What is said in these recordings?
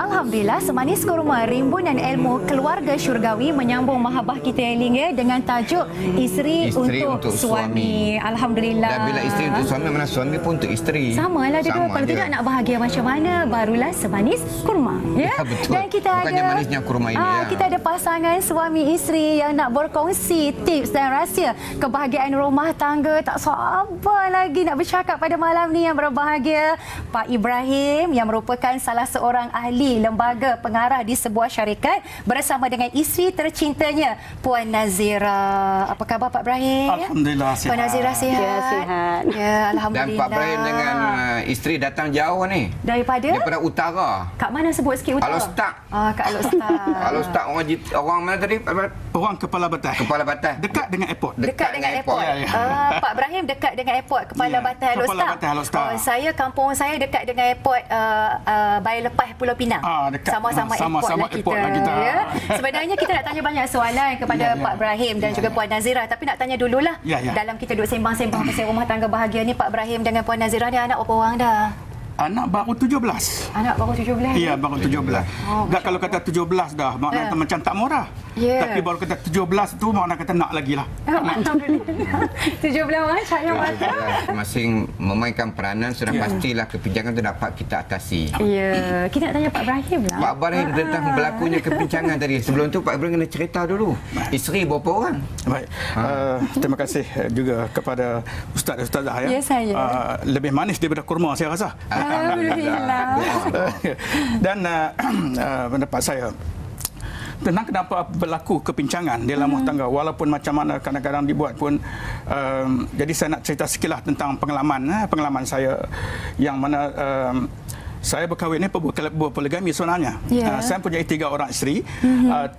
Alhamdulillah, semanis kurma rimbunan ilmu keluarga syurgawi menyambung mahabbah kita Eling dengan tajuk isteri untuk suami. Alhamdulillah. Dan bila isteri untuk suami, mana suami pun untuk isteri. Sama lah dia. Kalau tidak nak bahagia macam mana, barulah semanis kurma. Ya, betul. Dan kita bukannya ada manisnya kurma ini. Kita ada pasangan suami isteri yang nak berkongsi tips dan rahsia kebahagiaan rumah tangga. Tak sabar lagi nak bercakap pada malam ni yang berbahagia. Pak Ibrahim yang merupakan salah seorang ahli lembaga pengarah di sebuah syarikat bersama dengan isteri tercintanya Puan Nazira. Apa khabar Pak Ibrahim? Alhamdulillah sihat. Puan Nazira sihat. Ya, sihat. Ya, alhamdulillah. Dan Pak Ibrahim dengan isteri datang jauh ni. Daripada utara. Kat mana sebut sikit utara? Alostak. Kat Alostak. Alostak orang mana tadi? Orang Kepala Batas. Kepala Batas. Dekat dengan airport. Dekat dengan airport. Ya, ya. Pak Ibrahim dekat dengan airport Kepala Batas Alostak. Kepala Batas Alostak. Saya kampung saya dekat dengan airport Bayi Lepas Pulau Pinang. Dekat. Sama-sama Sama-sama airport lah kita. Ya. Sebenarnya kita nak tanya banyak soalan kepada Pak Ibrahim dan juga Puan Nazira, tapi nak tanya dululah. Dalam kita duduk sembang-sembang pasal rumah tangga bahagia ni, Pak Ibrahim dengan Puan Nazira ni anak berapa orang dah? Anak baru 17. Anak baru 17? Ya, baru 17. Dan kalau kata 17 dah, maknanya macam tak murah. Tapi baru kata 17 tu, maknanya kata nak lagi lah. Alhamdulillah. 17 orang cahaya mata. Masing memainkan peranan, sudah pastilah kepinjangan itu dapat kita atasi. Ya, kita nak tanya Pak Ibrahim lah. Pak Ibrahim tentang berlakunya kepinjangan tadi. Sebelum tu Pak Ibrahim kena cerita dulu. Isteri berapa orang? Baik. Terima kasih juga kepada Ustaz-Ustazah ya. Ya, saya. Lebih manis daripada kurma saya rasa. Alhamdulillah. Dan pendapat saya tentang kenapa berlaku kepincangan dalam rumah tangga, walaupun macam mana kadang-kadang dibuat pun. Jadi saya nak cerita sekilas tentang pengalaman saya yang mana saya berkahwin ni berpoligami sebenarnya. Saya punya 3 orang isteri, 17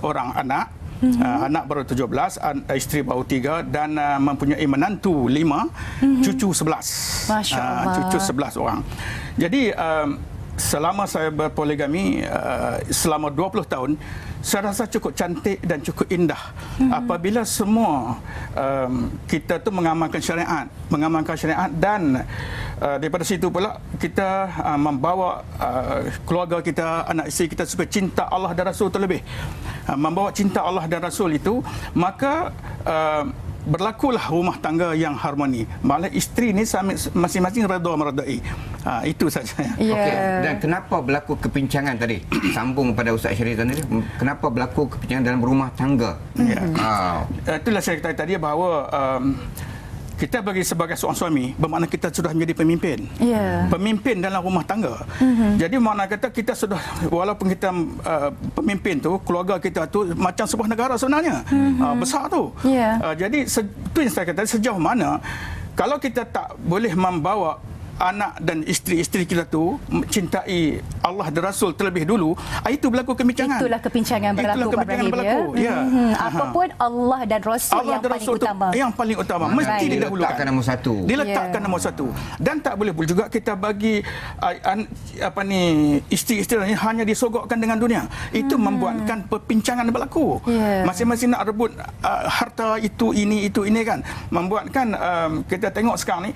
orang anak. Anak baru 17, isteri baru 3 dan mempunyai menantu 5, cucu 11. Masya Allah. Cucu 11 orang. Jadi selama saya berpoligami selama 20 tahun, saya rasa cukup cantik dan cukup indah apabila semua kita tu mengamalkan syariat dan daripada situ pula kita membawa keluarga kita, anak isteri kita supaya cinta Allah dan Rasul terlebih. Membawa cinta Allah dan Rasul itu, maka berlakulah rumah tangga yang harmoni. Malah isteri ni masing-masing redha meredai. Itu saja. Okey. Dan kenapa berlaku kepincangan tadi? Sambung pada Ustaz Syarif tadi. Kenapa berlaku kepincangan dalam rumah tangga? Itulah saya kata tadi bahawa kita bagi sebagai seorang suami, bermakna kita sudah menjadi pemimpin. Pemimpin dalam rumah tangga. Jadi makna kata kita sudah, walaupun kita pemimpin tu, keluarga kita tu macam sebuah negara sebenarnya. Besar tu. Jadi itu yang saya kata, sejauh mana kalau kita tak boleh membawa anak dan isteri-isteri kita tu mencintai Allah dan Rasul terlebih dulu, itu berlaku kepincangan. Itulah kepincangan berlaku, Pak Ibrahim. Apapun Allah dan Rasul Allah yang dan paling Rasul utama. Yang paling utama. Mesti didahulukan. Diletakkan nombor satu. Diletakkan nombor satu. Dan tak boleh pun juga kita bagi isteri-isteri ini hanya disogokkan dengan dunia. Itu membuatkan perbincangan berlaku. Masing-masing nak rebut harta itu ini kan. Membuatkan kita tengok sekarang ni,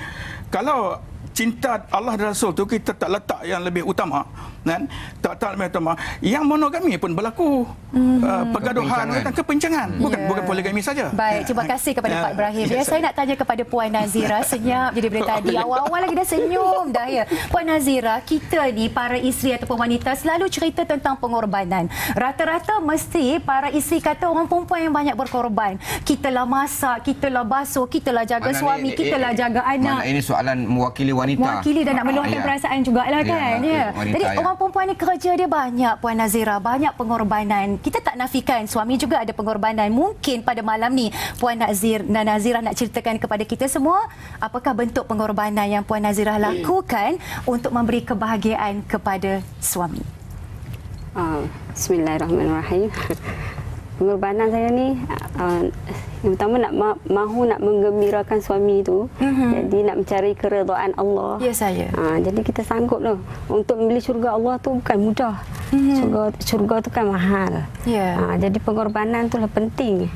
kalau cinta Allah dan Rasul tu kita tak letak yang lebih utama, kan? Tak lebih utama. Yang monogami pun berlaku pergaduhan dan kepincangan, bukan poligami saja. Baik, terima kasih kepada Pak Ibrahim. Saya nak tanya kepada Puan Nazira. Senyap jadi dari tadi. Awal-awal lagi dah senyum dah ya. Puan Nazira, kita ni para isteri ataupun wanita selalu cerita tentang pengorbanan. Rata-rata mesti para isteri kata orang perempuan yang banyak berkorban. Kitalah masak, kitalah basuh, kitalah jaga suami, kitalah jaga anak. Ini soalan mewakili wanita. Mewakili dan nak meluahkan perasaan jugalah kan. Jadi orang perempuan ni kerja dia banyak, Puan Nazira, banyak pengorbanan. Kita tak nafikan suami juga ada pengorbanan. Mungkin pada malam ni Puan Nazira nak ceritakan kepada kita semua apakah bentuk pengorbanan yang Puan Nazira lakukan untuk memberi kebahagiaan kepada suami. Bismillahirrahmanirrahim. Pengorbanan saya ni Yang pertama mahu nak menggembirakan suami tu. Jadi nak mencari keredaan Allah. Ya saya. Jadi kita sanggup lah. Untuk membeli syurga Allah tu bukan mudah. Syurga tu kan mahal. Ya. Jadi pengorbanan tu lah penting.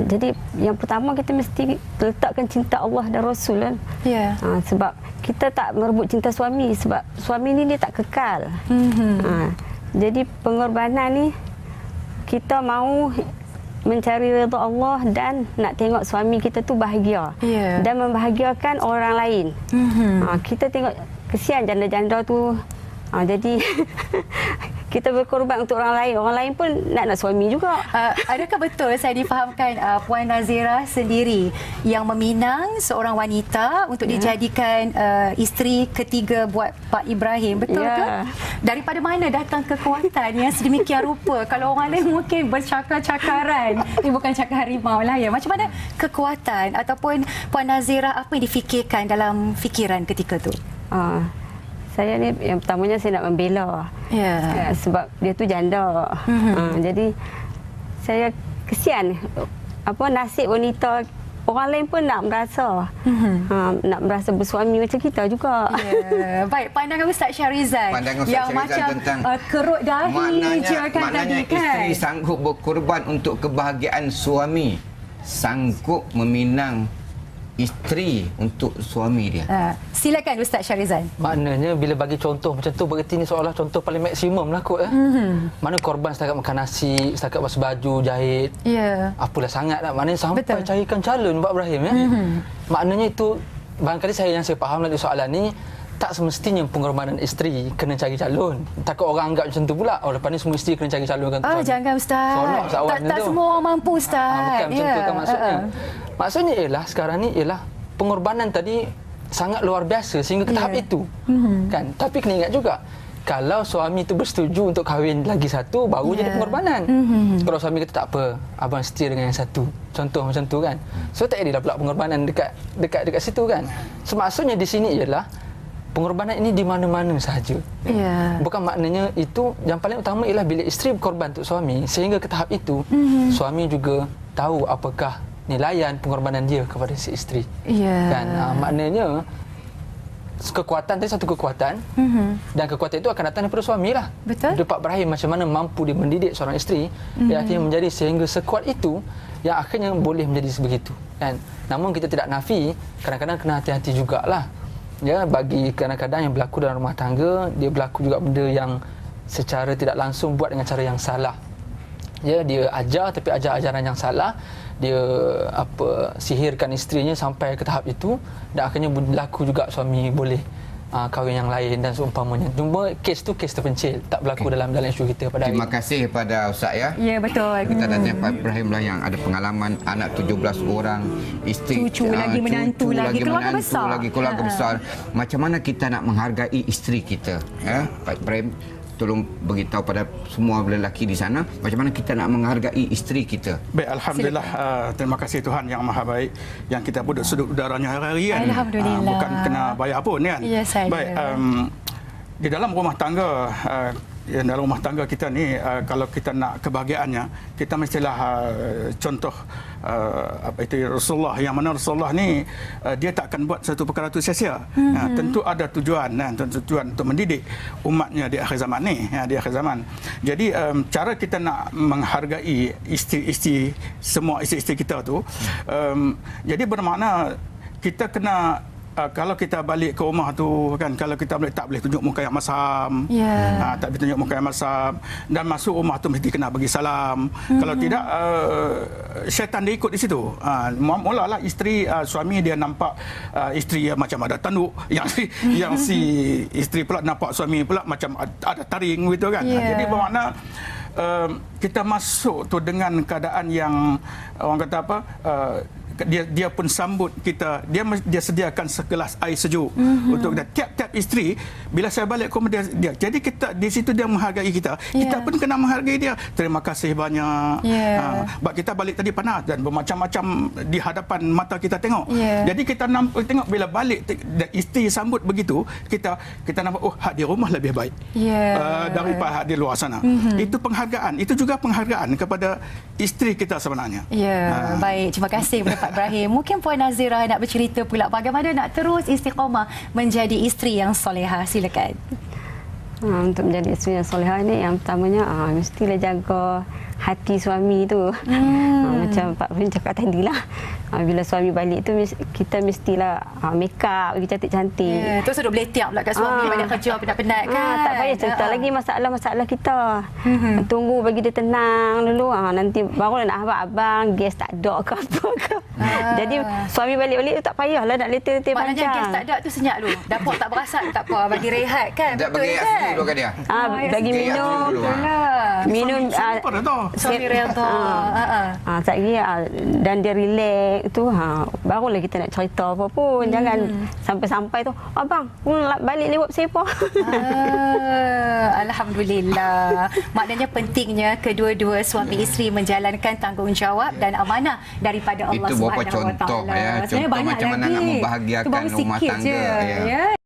Jadi yang pertama kita mesti letakkan cinta Allah dan Rasul kan. Ya. Sebab kita tak merebut cinta suami. Sebab suami ni dia tak kekal. Jadi pengorbanan ni kita mahu mencari redha Allah dan nak tengok suami kita tu bahagia. Yeah. Dan membahagiakan orang lain. Kita tengok kesian janda-janda tu. Jadi kita berkorban untuk orang lain. Orang lain pun nak suami juga. Adakah betul saya difahamkan Puan Nazira sendiri yang meminang seorang wanita untuk dijadikan isteri ketiga buat Pak Ibrahim, betul ke? Daripada mana datang kekuatan yang sedemikian rupa? Kalau orang lain mungkin bercakar-cakaran. Ini bukan cakar harimau lah ya. Macam mana kekuatan ataupun Puan Nazira apa yang difikirkan dalam fikiran ketika tu? Saya ni yang pertamanya saya nak membela. Sebab dia tu janda. Jadi saya kesian nasib wanita orang lain pun nak merasa nak merasa bersuami macam kita juga. Baik, pandangan Ustaz Syarizal yang macam tentang kerut dahi je kan tadi kan. Isteri sanggup berkorban untuk kebahagiaan suami, sanggup meminang isteri untuk suami dia. Silakan Ustaz Syarizal. Maknanya bila bagi contoh macam tu bererti ni seolah contoh paling maksimum lah kot. Mana korban setakat makan nasi, setakat basuh baju, jahit. Apalah sangat lah. Maknanya sampai carikan calon Pak Ibrahim ya. Maknanya itu barangkali yang saya faham dari soalan ni, tak semestinya pengorbanan isteri kena cari calon. Takut orang anggap macam tu pula. Lepas ni semua isteri kena cari calon kan. Jangan Ustaz. Tak semua orang mampu Ustaz. Bukan macam tu kan maksudnya. Maksudnya ialah sekarang ni ialah pengorbanan tadi sangat luar biasa sehingga ke tahap itu. Kan? Tapi kena ingat juga, kalau suami itu bersetuju untuk kahwin lagi satu, baru jadi pengorbanan. Kalau suami kata tak apa, abang setia dengan yang satu. Contoh macam tu kan. So tak jadilah pula pengorbanan dekat situ kan. So maksudnya di sini ialah pengorbanan ini di mana-mana sahaja. Bukan maknanya itu, yang paling utama ialah bila isteri berkorban untuk suami sehingga ke tahap itu, suami juga tahu apakah nilaian pengorbanan dia kepada si isteri. Kan? Maknanya kekuatan tadi satu kekuatan, dan kekuatan itu akan datang daripada suami lah. Betul. Pak Ibrahim macam mana mampu dia mendidik seorang isteri, yang akhirnya menjadi sehingga sekuat itu, yang akhirnya boleh menjadi sebegitu. Kan? Namun kita tidak nafi, kadang-kadang kena hati-hati jugalah. Ya, bagi kadang-kadang yang berlaku dalam rumah tangga, dia berlaku juga benda yang secara tidak langsung buat dengan cara yang salah. Ya, dia ajar tapi ajar ajaran yang salah. Dia sihirkan isterinya sampai ke tahap itu, dan akhirnya berlaku juga suami boleh kahwin yang lain dan seumpamanya. Cuma kes tu kes terpencil, tak berlaku dalam isu kita pada hari ini. Terima kasih kepada Ustaz ya. Ya, betul. Kita tanya Pak Ibrahim lah yang ada pengalaman anak 17 orang, isteri, cucu lagi, menantu lagi, keluarga besar. Keluarga besar. Macam mana kita nak menghargai isteri kita? Ya, Pak Ibrahim, tolong beritahu pada semua lelaki di sana macam mana kita nak menghargai isteri kita. Baik, alhamdulillah. Terima kasih Tuhan yang Maha Baik yang kita duduk sudut udaranya hari-hari kan. Alhamdulillah. Bukan kena bayar pun kan. Ya, saya. Baik, di dalam rumah tangga, dalam rumah tangga kita ni, kalau kita nak kebahagiaannya, kita mestilah contoh Rasulullah, yang mana Rasulullah ni dia tak akan buat satu perkara tu sia-sia. Tentu ada tujuan, tujuan untuk mendidik umatnya di akhir zaman ni, di akhir zaman. Jadi cara kita nak menghargai isteri-isteri, semua isteri-isteri kita tu, jadi bermakna kita kena, kalau kita balik ke rumah tu kan, kalau kita balik tak boleh tunjuk muka yang masam. Tak boleh tunjuk muka yang masam, dan masuk rumah tu mesti kena bagi salam. Kalau tidak, syaitan dia ikut di situ. Mulalah isteri, suami dia nampak isteri macam ada tanduk, yang si isteri pula nampak suami pula macam ada taring gitu kan. Jadi bermakna kita masuk tu dengan keadaan yang orang kata dia pun sambut kita, dia sediakan segelas air sejuk untuk kita. Tiap-tiap isteri bila saya balik ke rumah dia. Jadi kita di situ dia menghargai kita. Kita pun kena menghargai dia. Terima kasih banyak. Sebab kita balik tadi panas dan bermacam-macam di hadapan mata kita tengok. Jadi kita tengok bila balik isteri sambut begitu, kita nampak hak di rumah lebih baik daripada hak di luar sana. Itu penghargaan. Itu juga penghargaan kepada isteri kita sebenarnya. Baik, terima kasih kepada Pak Ibrahim. Mungkin Puan Nazira nak bercerita pula bagaimana nak terus istiqamah menjadi isteri yang solehah. Silakan. Untuk menjadi isteri yang solehah ni, yang pertamanya mestilah jaga hati suami tu. Macam Pak Ibrahim cakap tadi lah. Bila suami balik tu kita mestilah make up, pergi cantik-cantik. Terus duduk beletiak pula kat suami balik kerja penat-penat kan. Tak payah cerita lagi masalah-masalah kita. Tunggu bagi dia tenang dulu. Nanti barulah nak abang gas tak ada ke apa ke. Jadi suami balik-balik tu tak payahlah nak letih-letih panjang. Maknanya gas tak ada tu senyap dulu. Dapur tak berasap tak apa, bagi rehat kan. Tak bagi rehat dulu kan dia. Bagi minum. Minum suami redha. Tak kira dan dia relax tu, barulah kita nak cerita apa pun. Jangan sampai-sampai tu, abang balik lewat siapa. Alhamdulillah. Maknanya pentingnya kedua-dua suami isteri menjalankan tanggungjawab dan amanah daripada Allah Itu beberapa Subhanahu Wa contoh Taala. contoh macam mana nak membahagiakan rumah tangga.